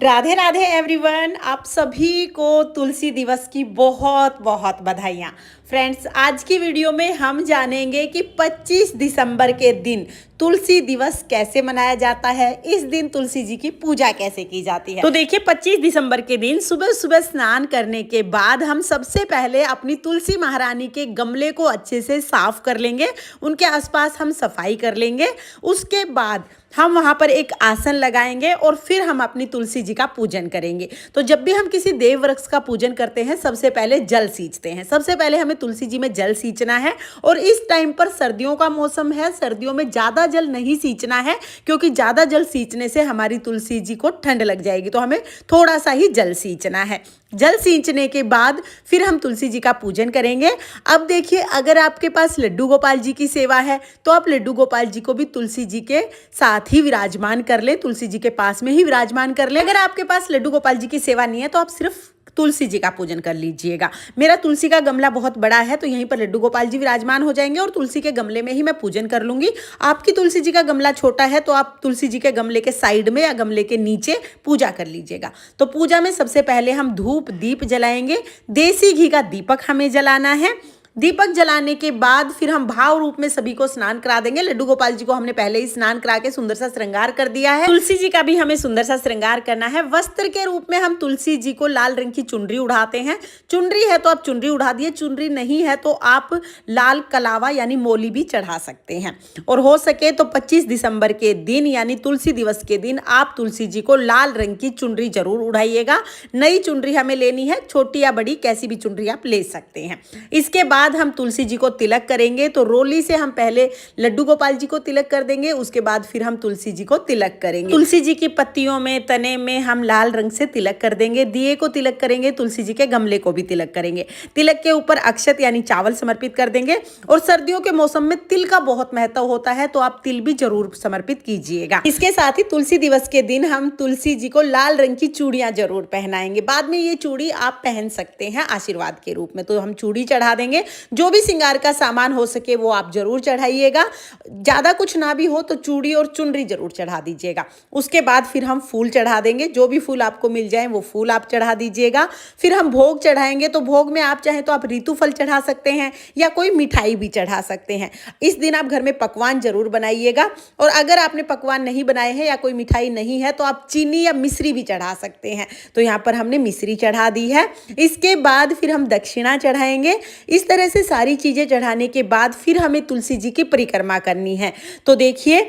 Radhe Radhe everyone, आप सभी को तुलसी दिवस की बहुत बहुत बधाइयाँ। फ्रेंड्स, आज की वीडियो में हम जानेंगे कि 25 दिसंबर के दिन तुलसी दिवस कैसे मनाया जाता है। इस दिन तुलसी जी की पूजा कैसे की जाती है। तो देखिए, 25 दिसंबर के दिन सुबह सुबह स्नान करने के बाद हम सबसे पहले अपनी तुलसी महारानी के गमले को अच्छे से साफ कर लेंगे, उनके आसपास हम सफाई कर लेंगे। उसके बाद हम वहाँ पर एक आसन लगाएंगे और फिर हम अपनी तुलसी जी का पूजन करेंगे। तो जब भी हम किसी देव वृक्ष का पूजन करते हैं, सबसे पहले जल सींचते हैं। सबसे पहले हमें तुलसी जी में जल सींचना है। और इस टाइम पर सर्दियों का मौसम है, सर्दियों में ज़्यादा जल नहीं सींचना है, क्योंकि ज़्यादा जल सींचने से हमारी तुलसी जी को ठंड लग जाएगी। तो हमें थोड़ा सा ही जल सींचना है। जल सींचने के बाद फिर हम तुलसी जी का पूजन करेंगे। अब देखिए, अगर आपके पास लड्डू गोपाल जी की सेवा है तो आप लड्डू गोपाल जी को भी तुलसी जी के साथ ही विराजमान कर लें, तुलसी जी के पास में ही विराजमान कर लें। अगर आपके पास लड्डू गोपाल जी की सेवा नहीं है तो आप सिर्फ तुलसी जी का पूजन कर लीजिएगा। मेरा तुलसी का गमला बहुत बड़ा है, तो यहीं पर लड्डू गोपाल जी विराजमान हो जाएंगे और तुलसी के गमले में ही मैं पूजन कर लूंगी। आपकी तुलसी जी का गमला छोटा है तो आप तुलसी जी के गमले के साइड में या गमले के नीचे पूजा कर लीजिएगा। तो पूजा में सबसे पहले हम धूप दीप जलाएंगे। देसी घी का दीपक हमें जलाना है। दीपक जलाने के बाद फिर हम भाव रूप में सभी को स्नान करा देंगे। लड्डू गोपाल जी को हमने पहले ही स्नान करा के सुंदर सा श्रृंगार कर दिया है। तुलसी जी का भी हमें सुंदर सा श्रृंगार करना है। वस्त्र के रूप में हम तुलसी जी को लाल रंग की चुनरी उड़ाते हैं। चुनरी है तो आप चुनरी उड़ा दिए, चुनरी नहीं है तो आप लाल कलावा यानी मोली भी चढ़ा सकते हैं। और हो सके तो 25 दिसंबर के दिन यानी तुलसी दिवस के दिन आप तुलसी जी को लाल रंग की चुनरी जरूर उड़ाइएगा। नई चुनरी हमें लेनी है, छोटी या बड़ी कैसी भी चुनरी आप ले सकते हैं। इसके बाद हम तुलसी जी को तिलक करेंगे। तो रोली से हम पहले लड्डू गोपाल जी को तिलक कर देंगे, उसके बाद फिर हम तुलसी जी को तिलक करेंगे। तुलसी जी की पत्तियों में, तने में हम लाल रंग से तिलक कर देंगे। दिए को तिलक करेंगे, तुलसी जी के गमले को भी तिलक करेंगे। तिलक के ऊपर अक्षत यानी चावल समर्पित कर देंगे। और सर्दियों के मौसम में तिल का बहुत महत्व होता है, तो आप तिल भी जरूर समर्पित कीजिएगा। इसके साथ ही तुलसी दिवस के दिन हम तुलसी जी को लाल रंग की चूड़ियां जरूर पहनाएंगे। बाद में ये चूड़ी आप पहन सकते हैं आशीर्वाद के रूप में। तो हम चूड़ी चढ़ा देंगे। जो भी श्रृंगार का सामान हो सके वो आप जरूर चढ़ाइएगा। ज्यादा कुछ ना भी हो तो चूड़ी और चुनरी जरूर चढ़ा दीजिएगा। उसके बाद फिर हम फूल चढ़ा देंगे। जो भी फूल आपको मिल जाए वो फूल आप चढ़ा दीजिएगा। फिर हम भोग चढ़ाएंगे। तो भोग में आप चाहें तो आप ऋतु फल चढ़ा सकते हैं या कोई मिठाई भी चढ़ा सकते हैं। इस दिन आप घर में पकवान जरूर बनाइएगा। और अगर आपने पकवान नहीं बनाए हैं या कोई मिठाई नहीं है तो आप चीनी या मिश्री भी चढ़ा सकते हैं। तो यहाँ पर हमने मिश्री चढ़ा दी है। इसके बाद फिर हम दक्षिणा चढ़ाएंगे। इस तरह से सारी चीजें चढ़ाने के बाद फिर हमें तुलसी जी की परिक्रमा करनी है। तो देखिए,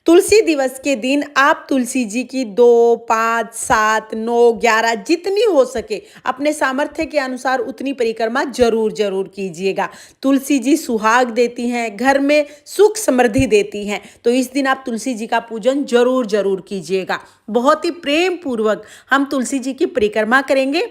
तुलसी दिवस के दिन आप तुलसी जी की 2, 5, 7, 9, 11 जितनी हो सके अपने सामर्थ्य के अनुसार उतनी परिक्रमा जरूर जरूर कीजिएगा। तुलसी जी सुहाग देती हैं, घर में सुख समृद्धि देती हैं। तो इस दिन आप तुलसी जी का पूजन जरूर जरूर कीजिएगा। बहुत ही प्रेम पूर्वक हम तुलसी जी की परिक्रमा करेंगे।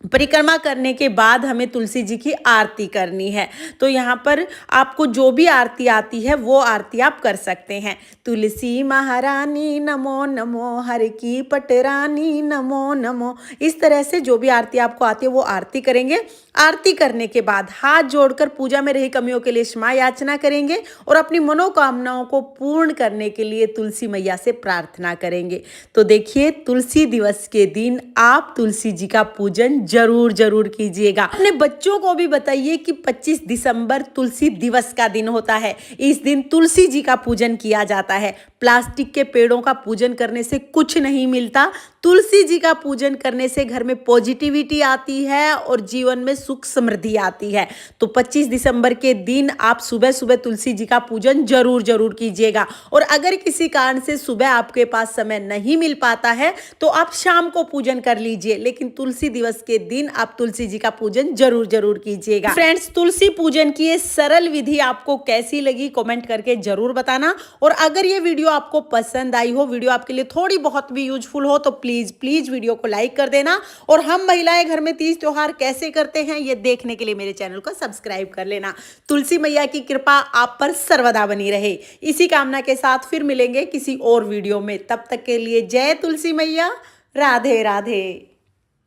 परिक्रमा करने के बाद हमें तुलसी जी की आरती करनी है। तो यहाँ पर आपको जो भी आरती आती है वो आरती आप कर सकते हैं। तुलसी महारानी नमो नमो, हर की पटरानी नमो नमो। इस तरह से जो भी आरती आपको आती है वो आरती करेंगे। आरती करने के बाद हाथ जोड़कर पूजा में रही कमियों के लिए क्षमा याचना करेंगे और अपनी मनोकामनाओं को पूर्ण करने के लिए तुलसी मैया से प्रार्थना करेंगे। तो देखिए, तुलसी दिवस के दिन आप तुलसी जी का पूजन जरूर जरूर कीजिएगा। अपने बच्चों को भी बताइए कि 25 दिसंबर तुलसी दिवस का दिन होता है। इस दिन तुलसी जी का पूजन किया जाता है। प्लास्टिक के पेड़ों का पूजन करने से कुछ नहीं मिलता। तुलसी जी का पूजन करने से घर में पॉजिटिविटी आती है और जीवन में सुख समृद्धि आती है। तो 25 दिसंबर के दिन आप सुबह सुबह तुलसी जी का पूजन जरूर जरूर कीजिएगा। और अगर किसी कारण से सुबह आपके पास समय नहीं मिल पाता है तो आप शाम को पूजन कर लीजिए, लेकिन तुलसी दिवस के दिन आप तुलसी जी का पूजन जरूर जरूर कीजिएगा। फ्रेंड्स, तुलसी पूजन की ये सरल विधि आपको कैसी लगी कमेंट करके जरूर बताना। और अगर ये वीडियो आपको पसंद आई हो, वीडियो आपके लिए थोड़ी बहुत भी यूजफुल हो, तो प्लीज प्लीज वीडियो को लाइक कर देना। और हम महिलाएं घर में तीज त्योहार कैसे करते हैं ये देखने के लिए मेरे चैनल को सब्सक्राइब कर लेना। तुलसी मैया की कृपा आप पर सर्वदा बनी रहे, इसी कामना के साथ फिर मिलेंगे किसी और वीडियो में। तब तक के लिए जय तुलसी मैया, राधे राधे।